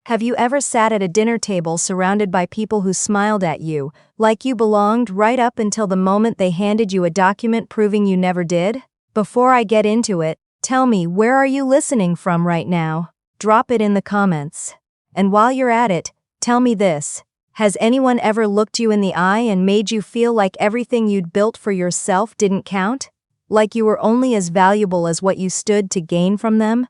Have you ever sat at a dinner table surrounded by people who smiled at you, like you belonged right up until the moment they handed you a document proving you never did? Before I get into it, tell me, where are you listening from right now? Drop it in the comments. And while you're at it, tell me this. Has anyone ever looked you in the eye and made you feel like everything you'd built for yourself didn't count? Like you were only as valuable as what you stood to gain from them?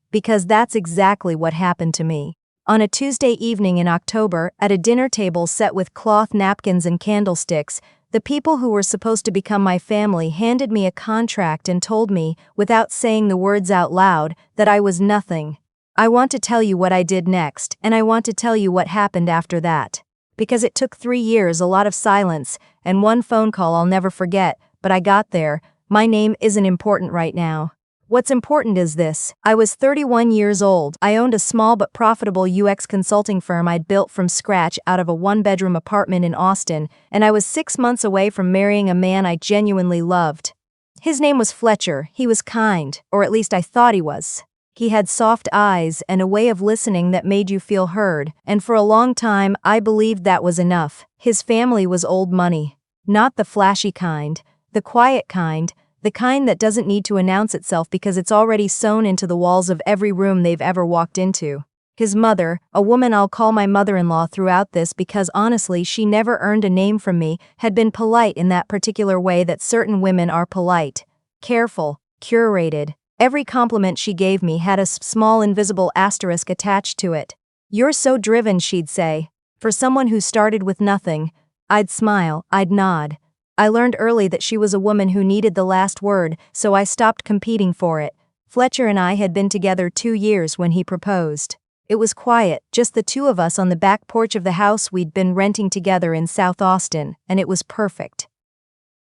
Because that's exactly what happened to me. On a Tuesday evening in October, at a dinner table set with cloth napkins and candlesticks, the people who were supposed to become my family handed me a contract and told me, without saying the words out loud, that I was nothing. I want to tell you what I did next, and I want to tell you what happened after that. Because it took 3 years, a lot of silence, and one phone call I'll never forget, but I got there. My name isn't important right now. What's important is this. I was 31 years old. I owned a small but profitable UX consulting firm I'd built from scratch out of a one-bedroom apartment in Austin, and I was 6 months away from marrying a man I genuinely loved. His name was Fletcher. He was kind, or at least I thought he was. He had soft eyes and a way of listening that made you feel heard, and for a long time I believed that was enough. His family was old money. Not the flashy kind, the quiet kind, the kind that doesn't need to announce itself because it's already sewn into the walls of every room they've ever walked into. His mother, a woman I'll call my mother-in-law throughout this because honestly she never earned a name from me, had been polite in that particular way that certain women are polite. Careful, curated. Every compliment she gave me had a small invisible asterisk attached to it. "You're so driven," she'd say. For someone who started with nothing, I'd smile, I'd nod. I learned early that she was a woman who needed the last word, so I stopped competing for it. Fletcher and I had been together 2 years when he proposed. It was quiet, just the two of us on the back porch of the house we'd been renting together in South Austin, and it was perfect.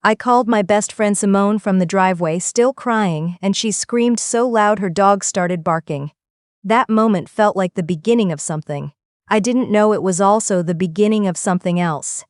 I called my best friend Simone from the driveway, still crying, and she screamed so loud her dog started barking. That moment felt like the beginning of something. I didn't know it was also the beginning of something else.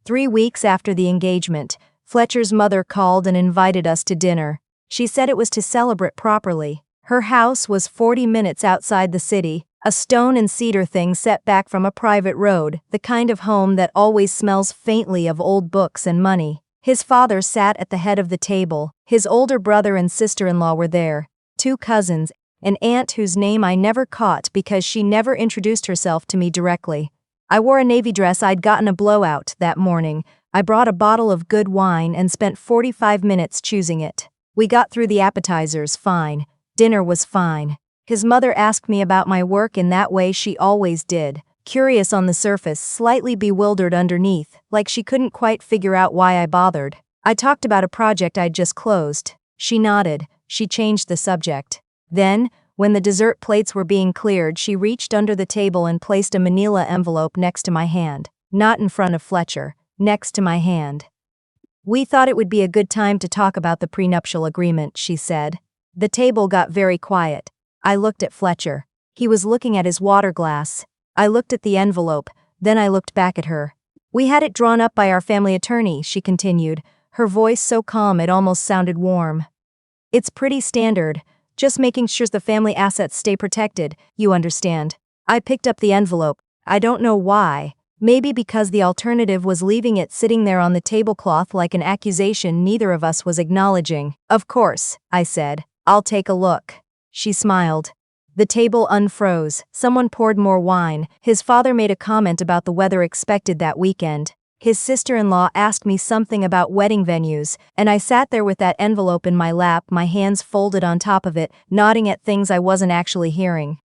3 weeks after the engagement, Fletcher's mother called and invited us to dinner. She said it was to celebrate properly. Her house was 40 minutes outside the city, a stone and cedar thing set back from a private road, the kind of home that always smells faintly of old books and money. His father sat at the head of the table. His older brother and sister-in-law were there, 2 cousins, an aunt whose name I never caught because she never introduced herself to me directly. I wore a navy dress. I'd gotten a blowout that morning. I brought a bottle of good wine and spent 45 minutes choosing it. We got through the appetizers fine. Dinner was fine. His mother asked me about my work in that way she always did. Curious on the surface, slightly bewildered underneath, like she couldn't quite figure out why I bothered. I talked about a project I'd just closed. She nodded. She changed the subject. Then, when the dessert plates were being cleared, she reached under the table and placed a manila envelope next to my hand. Not in front of Fletcher, next to my hand. "We thought it would be a good time to talk about the prenuptial agreement," she said. The table got very quiet. I looked at Fletcher. He was looking at his water glass. I looked at the envelope, then I looked back at her. "We had it drawn up by our family attorney," she continued, her voice so calm it almost sounded warm. "It's pretty standard, just making sure the family assets stay protected, you understand." I picked up the envelope. I don't know why. Maybe because the alternative was leaving it sitting there on the tablecloth like an accusation neither of us was acknowledging. "Of course," I said. "I'll take a look." She smiled. The table unfroze. Someone poured more wine. His father made a comment about the weather expected that weekend. His sister-in-law asked me something about wedding venues, and I sat there with that envelope in my lap, my hands folded on top of it, nodding at things I wasn't actually hearing.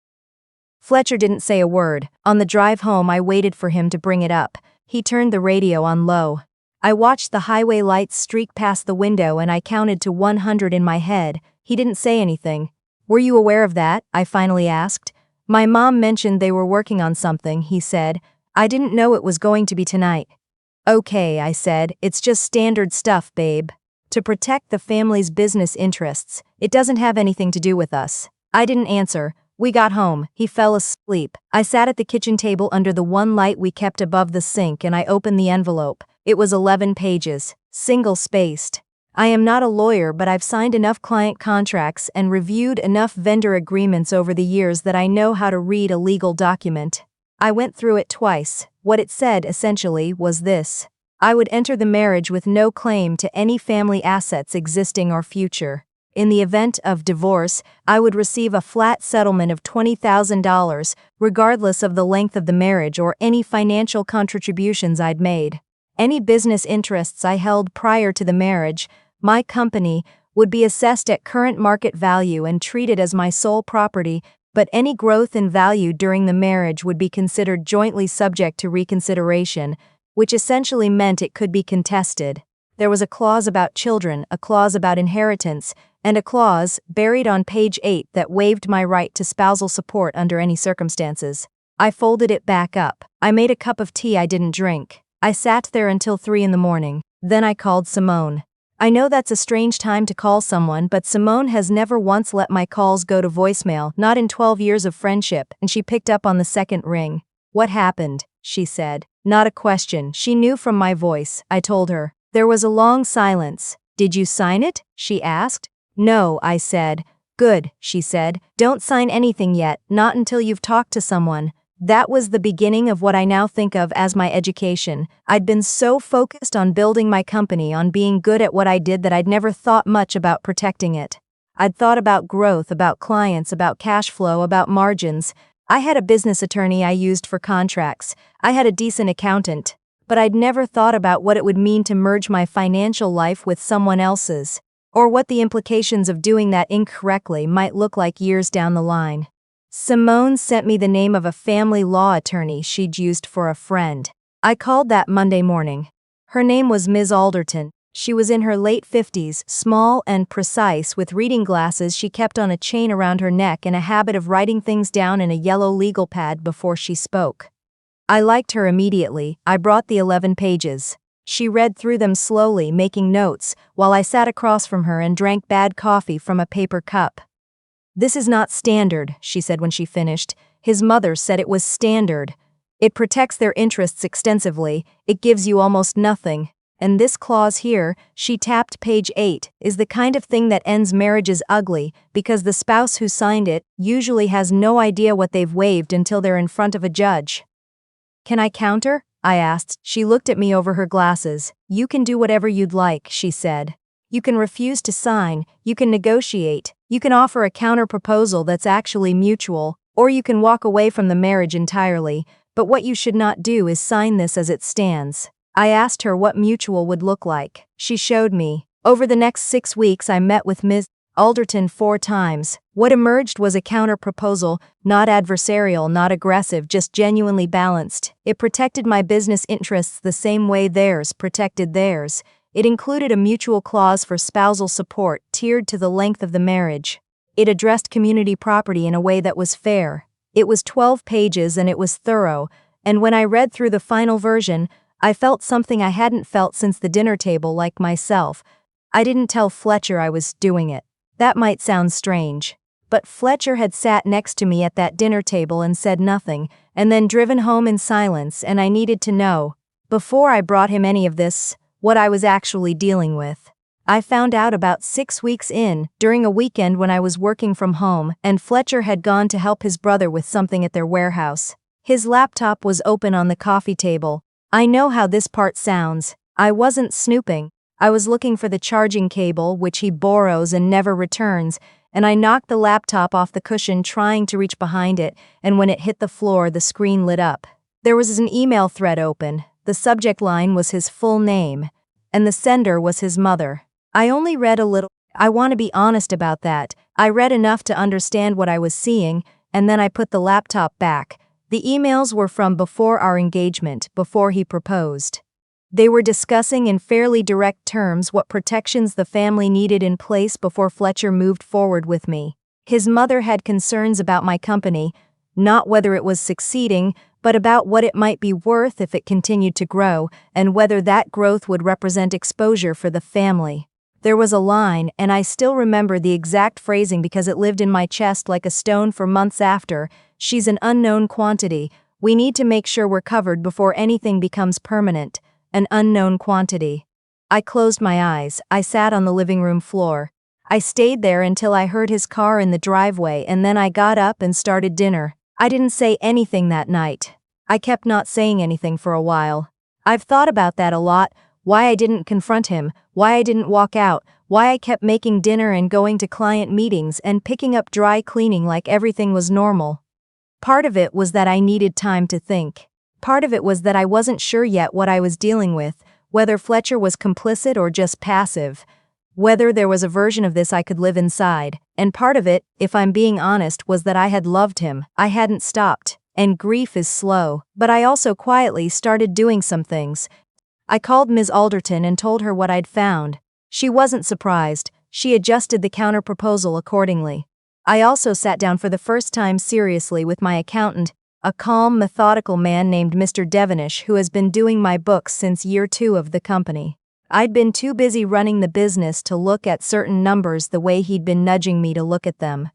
Fletcher didn't say a word. On the drive home I waited for him to bring it up. He turned the radio on low. I watched the highway lights streak past the window and I counted to 100 in my head. He didn't say anything. "Were you aware of that?" I finally asked. "My mom mentioned they were working on something," he said. "I didn't know it was going to be tonight." "Okay," I said, "it's just standard stuff, babe. To protect the family's business interests. It doesn't have anything to do with us." I didn't answer. We got home. He fell asleep. I sat at the kitchen table under the one light we kept above the sink and I opened the envelope. It was 11 pages, single-spaced. I am not a lawyer, but I've signed enough client contracts and reviewed enough vendor agreements over the years that I know how to read a legal document. I went through it twice. What it said, essentially, was this. I would enter the marriage with no claim to any family assets existing or future. In the event of divorce, I would receive a flat settlement of $20,000, regardless of the length of the marriage or any financial contributions I'd made. Any business interests I held prior to the marriage, my company, would be assessed at current market value and treated as my sole property, but any growth in value during the marriage would be considered jointly subject to reconsideration, which essentially meant it could be contested. There was a clause about children, a clause about inheritance, and a clause, buried on page 8, that waived my right to spousal support under any circumstances. I folded it back up. I made a cup of tea I didn't drink. I sat there until 3 in the morning. Then I called Simone. I know that's a strange time to call someone, but Simone has never once let my calls go to voicemail, not in 12 years of friendship, and she picked up on the second ring. What happened? She said. Not a question. She knew from my voice, I told her. There was a long silence. Did you sign it? She asked. No, I said. Good, she said. Don't sign anything yet, not until you've talked to someone. That was the beginning of what I now think of as my education. I'd been so focused on building my company, on being good at what I did, that I'd never thought much about protecting it. I'd thought about growth, about clients, about cash flow, about margins. I had a business attorney I used for contracts. I had a decent accountant. But I'd never thought about what it would mean to merge my financial life with someone else's, or what the implications of doing that incorrectly might look like years down the line. Simone sent me the name of a family law attorney she'd used for a friend. I called that Monday morning. Her name was Ms. Alderton. She was in her late 50s, small and precise, with reading glasses she kept on a chain around her neck, and a habit of writing things down in a yellow legal pad before she spoke. I liked her immediately. I brought the 11 pages. She read through them slowly, making notes, while I sat across from her and drank bad coffee from a paper cup. This is not standard, she said when she finished. His mother said it was standard. It protects their interests extensively. It gives you almost nothing. And this clause here, she tapped page 8, is the kind of thing that ends marriages ugly, because the spouse who signed it usually has no idea what they've waived until they're in front of a judge. Can I counter? I asked. She looked at me over her glasses. You can do whatever you'd like, she said. You can refuse to sign, you can negotiate, you can offer a counter-proposal that's actually mutual, or you can walk away from the marriage entirely, but what you should not do is sign this as it stands. I asked her what mutual would look like. She showed me. Over the next 6 weeks I met with Ms. Alderton 4 times. What emerged was a counter-proposal, not adversarial, not aggressive, just genuinely balanced. It protected my business interests the same way theirs protected theirs. It included a mutual clause for spousal support, tiered to the length of the marriage. It addressed community property in a way that was fair. It was 12 pages and it was thorough, and when I read through the final version, I felt something I hadn't felt since the dinner table, like myself. I didn't tell Fletcher I was doing it. That might sound strange. But Fletcher had sat next to me at that dinner table and said nothing, and then driven home in silence, and I needed to know, before I brought him any of this, what I was actually dealing with. I found out about 6 weeks in, during a weekend when I was working from home, and Fletcher had gone to help his brother with something at their warehouse. His laptop was open on the coffee table. I know how this part sounds. I wasn't snooping. I was looking for the charging cable, which he borrows and never returns, and I knocked the laptop off the cushion trying to reach behind it, and when it hit the floor, the screen lit up. There was an email thread open. The subject line was his full name, and the sender was his mother. I only read a little. I want to be honest about that. I read enough to understand what I was seeing, and then I put the laptop back. The emails were from before our engagement, before he proposed. They were discussing in fairly direct terms what protections the family needed in place before Fletcher moved forward with me. His mother had concerns about my company, not whether it was succeeding, but about what it might be worth if it continued to grow, and whether that growth would represent exposure for the family. There was a line, and I still remember the exact phrasing because it lived in my chest like a stone for months after. She's an unknown quantity. We need to make sure we're covered before anything becomes permanent. An unknown quantity. I closed my eyes. I sat on the living room floor. I stayed there until I heard his car in the driveway, and then I got up and started dinner. I didn't say anything that night. I kept not saying anything for a while. I've thought about that a lot, why I didn't confront him, why I didn't walk out, why I kept making dinner and going to client meetings and picking up dry cleaning like everything was normal. Part of it was that I needed time to think. Part of it was that I wasn't sure yet what I was dealing with, whether Fletcher was complicit or just passive, whether there was a version of this I could live inside, and part of it, if I'm being honest, was that I had loved him, I hadn't stopped, and grief is slow, but I also quietly started doing some things. I called Ms. Alderton and told her what I'd found. She wasn't surprised, she adjusted the counter-proposal accordingly. I also sat down for the first time seriously with my accountant, a calm, methodical man named Mr. Devonish who has been doing my books since year 2 of the company. I'd been too busy running the business to look at certain numbers the way he'd been nudging me to look at them.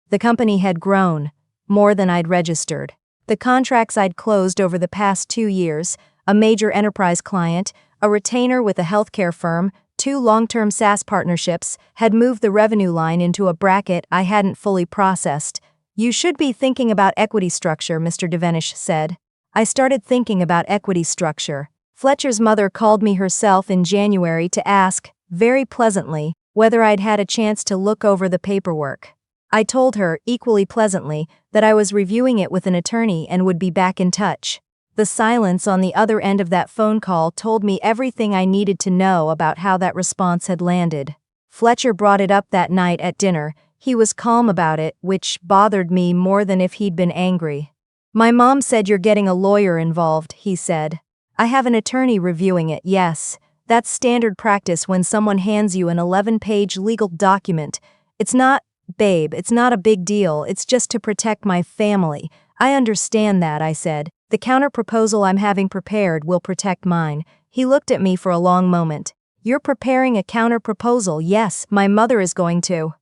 The company had grown, more than I'd registered. The contracts I'd closed over the past 2 years, a major enterprise client, a retainer with a healthcare firm, 2 long-term SaaS partnerships, had moved the revenue line into a bracket I hadn't fully processed. You should be thinking about equity structure, Mr. Devonish said. I started thinking about equity structure. Fletcher's mother called me herself in January to ask, very pleasantly, whether I'd had a chance to look over the paperwork. I told her, equally pleasantly, that I was reviewing it with an attorney and would be back in touch. The silence on the other end of that phone call told me everything I needed to know about how that response had landed. Fletcher brought it up that night at dinner. He was calm about it, which bothered me more than if he'd been angry. My mom said you're getting a lawyer involved, he said. I have an attorney reviewing it, yes. That's standard practice when someone hands you an 11-page legal document. It's not, babe, it's not a big deal, it's just to protect my family. I understand that, I said. The counter-proposal I'm having prepared will protect mine. He looked at me for a long moment. You're preparing a counter-proposal, yes, my mother is going to.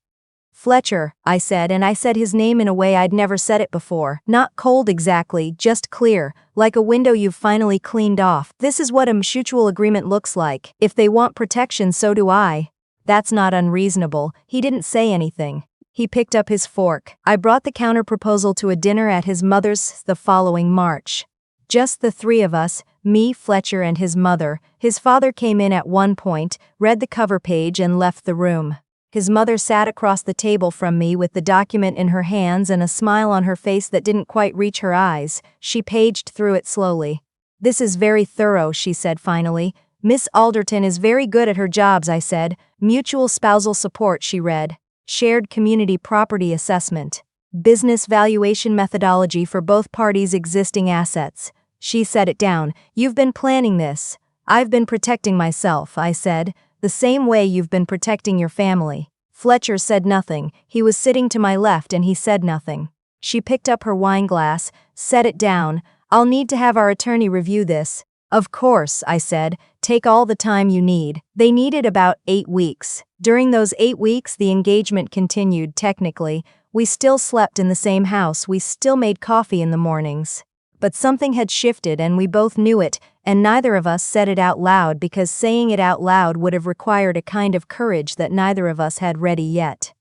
Fletcher, I said, and I said his name in a way I'd never said it before. Not cold exactly, just clear, like a window you've finally cleaned off. This is what a mutual agreement looks like. If they want protection, so do I. That's not unreasonable. He didn't say anything. He picked up his fork. I brought the counter-proposal to a dinner at his mother's the following March. Just the 3 of us, me, Fletcher, and his mother. His father came in at one point, read the cover page, and left the room. His mother sat across the table from me with the document in her hands and a smile on her face that didn't quite reach her eyes. She paged through it slowly. This is very thorough, she said finally. Miss Alderton is very good at her jobs, I said. Mutual spousal support, she read. Shared community property assessment. Business valuation methodology for both parties' existing assets. She set it down. You've been planning this. I've been protecting myself, I said. The same way you've been protecting your family. Fletcher said nothing. He was sitting to my left and he said nothing. She picked up her wine glass, set it down. I'll need to have our attorney review this. Of course, I said. Take all the time you need. They needed about 8 weeks. During those 8 weeks, the engagement continued, technically. We still slept in the same house. We still made coffee in the mornings. But something had shifted and we both knew it, and neither of us said it out loud because saying it out loud would have required a kind of courage that neither of us had ready yet.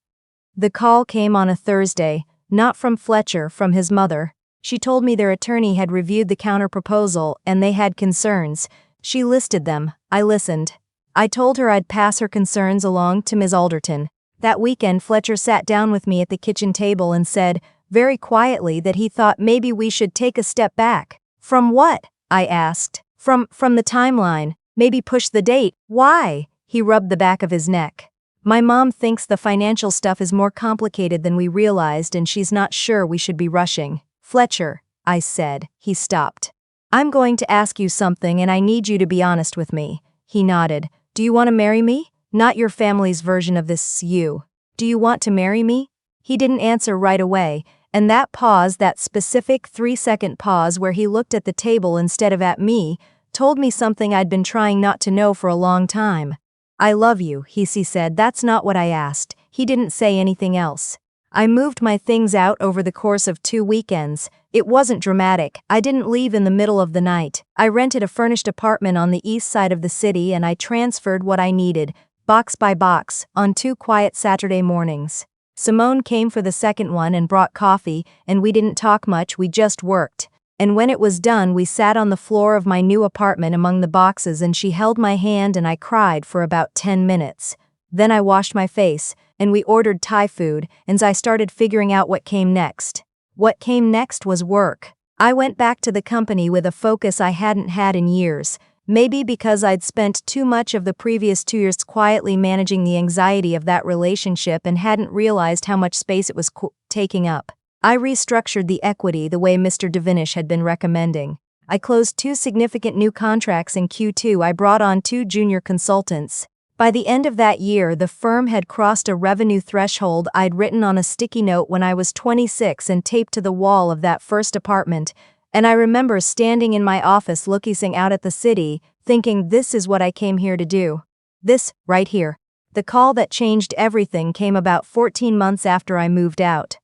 The call came on a Thursday, not from Fletcher, from his mother. She told me their attorney had reviewed the counter-proposal and they had concerns. She listed them. I listened. I told her I'd pass her concerns along to Ms. Alderton. That weekend, Fletcher sat down with me at the kitchen table and said, very quietly, that he thought maybe we should take a step back. From what? I asked. From the timeline. Maybe push the date. Why? He rubbed the back of his neck. My mom thinks the financial stuff is more complicated than we realized and she's not sure we should be rushing. Fletcher, I said. He stopped. I'm going to ask you something and I need you to be honest with me. He nodded. Do you want to marry me? Not your family's version of this, you. Do you want to marry me? He didn't answer right away, and that pause, that specific 3-second pause where he looked at the table instead of at me, told me something I'd been trying not to know for a long time. I love you, he said. That's not what I asked. He didn't say anything else. I moved my things out over the course of 2 weekends. It wasn't dramatic. I didn't leave in the middle of the night. I rented a furnished apartment on the east side of the city and I transferred what I needed, box by box, on 2 quiet Saturday mornings. Simone came for the second one and brought coffee, and we didn't talk much, we just worked. And when it was done, we sat on the floor of my new apartment among the boxes and she held my hand and I cried for about 10 minutes. Then I washed my face, and we ordered Thai food, and I started figuring out what came next. What came next was work. I went back to the company with a focus I hadn't had in years, maybe because I'd spent too much of the previous 2 years quietly managing the anxiety of that relationship and hadn't realized how much space it was taking up. I restructured the equity the way Mr. Devinish had been recommending. I closed 2 significant new contracts in Q2. I brought on 2 junior consultants. By the end of that year, the firm had crossed a revenue threshold I'd written on a sticky note when I was 26 and taped to the wall of that first apartment, and I remember standing in my office looking out at the city, thinking this is what I came here to do. This, right here. The call that changed everything came about 14 months after I moved out.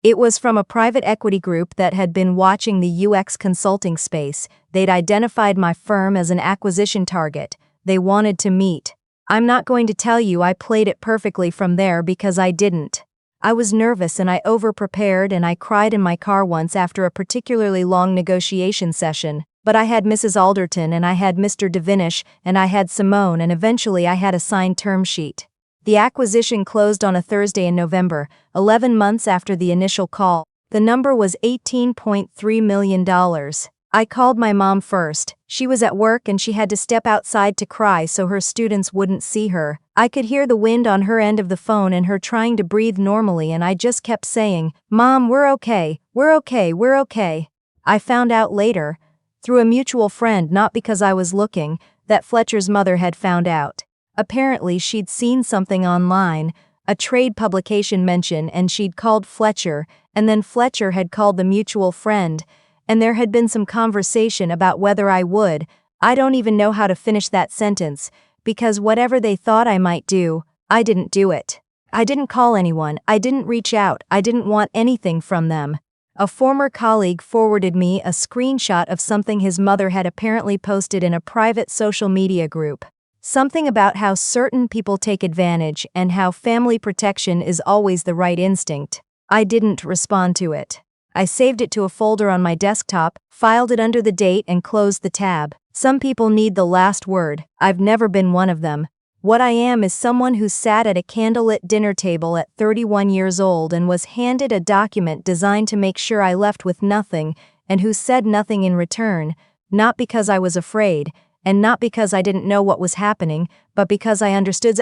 It was from a private equity group that had been watching the UX consulting space. They'd identified my firm as an acquisition target. They wanted to meet. I'm not going to tell you I played it perfectly from there because I didn't. I was nervous and I over-prepared and I cried in my car once after a particularly long negotiation session, but I had Mrs. Alderton and I had Mr. Devinish and I had Simone and eventually I had a signed term sheet. The acquisition closed on a Thursday in November, 11 months after the initial call. The number was $18.3 million. I called my mom first. She was at work and she had to step outside to cry so her students wouldn't see her. I could hear the wind on her end of the phone and her trying to breathe normally, and I just kept saying, "Mom, we're okay, we're okay, we're okay." I found out later, through a mutual friend, not because I was looking, that Fletcher's mother had found out. Apparently she'd seen something online, a trade publication mention, and she'd called Fletcher, and then Fletcher had called the mutual friend, and there had been some conversation about whether I would. I don't even know how to finish that sentence, because whatever they thought I might do, I didn't do it. I didn't call anyone, I didn't reach out, I didn't want anything from them. A former colleague forwarded me a screenshot of something his mother had apparently posted in a private social media group. Something about how certain people take advantage and how family protection is always the right instinct. I didn't respond to it. I saved it to a folder on my desktop, filed it under the date and closed the tab. Some people need the last word. I've never been one of them. What I am is someone who sat at a candlelit dinner table at 31 years old and was handed a document designed to make sure I left with nothing, and who said nothing in return, not because I was afraid, and not because I didn't know what was happening, but because I understood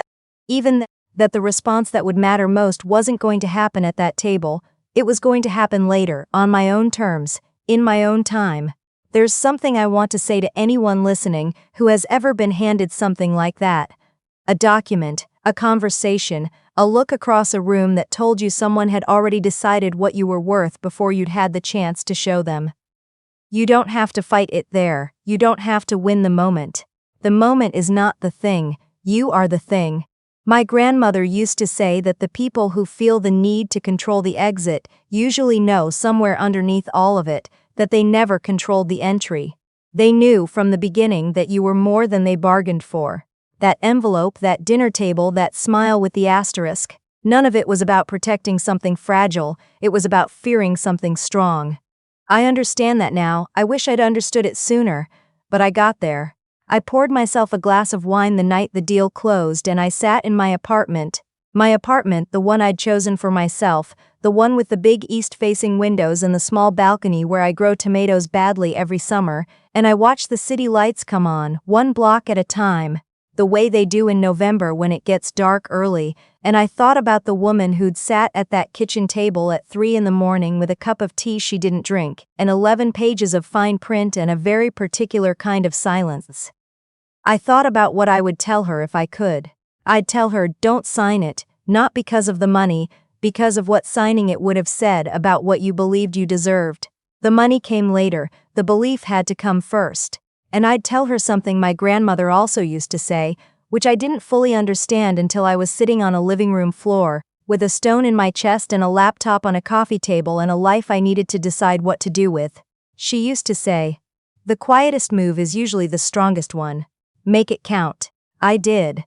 even that the response that would matter most wasn't going to happen at that table. It was going to happen later, on my own terms, in my own time. There's something I want to say to anyone listening who has ever been handed something like that. A document, a conversation, a look across a room that told you someone had already decided what you were worth before you'd had the chance to show them. You don't have to fight it there. You don't have to win the moment. The moment is not the thing. You are the thing. My grandmother used to say that the people who feel the need to control the exit usually know somewhere underneath all of it that they never controlled the entry. They knew from the beginning that you were more than they bargained for. That envelope, that dinner table, that smile with the asterisk. None of it was about protecting something fragile. It was about fearing something strong. I understand that now. I wish I'd understood it sooner, but I got there. I poured myself a glass of wine the night the deal closed and I sat in my apartment. My apartment, the one I'd chosen for myself, the one with the big east-facing windows and the small balcony where I grow tomatoes badly every summer, and I watched the city lights come on, one block at a time, the way they do in November when it gets dark early, and I thought about the woman who'd sat at that kitchen table at 3 a.m. with a cup of tea she didn't drink, and 11 pages of fine print and a very particular kind of silence. I thought about what I would tell her if I could. I'd tell her, don't sign it, not because of the money, because of what signing it would have said about what you believed you deserved. The money came later, the belief had to come first. And I'd tell her something my grandmother also used to say, which I didn't fully understand until I was sitting on a living room floor, with a stone in my chest and a laptop on a coffee table and a life I needed to decide what to do with. She used to say, "The quietest move is usually the strongest one. Make it count." I did.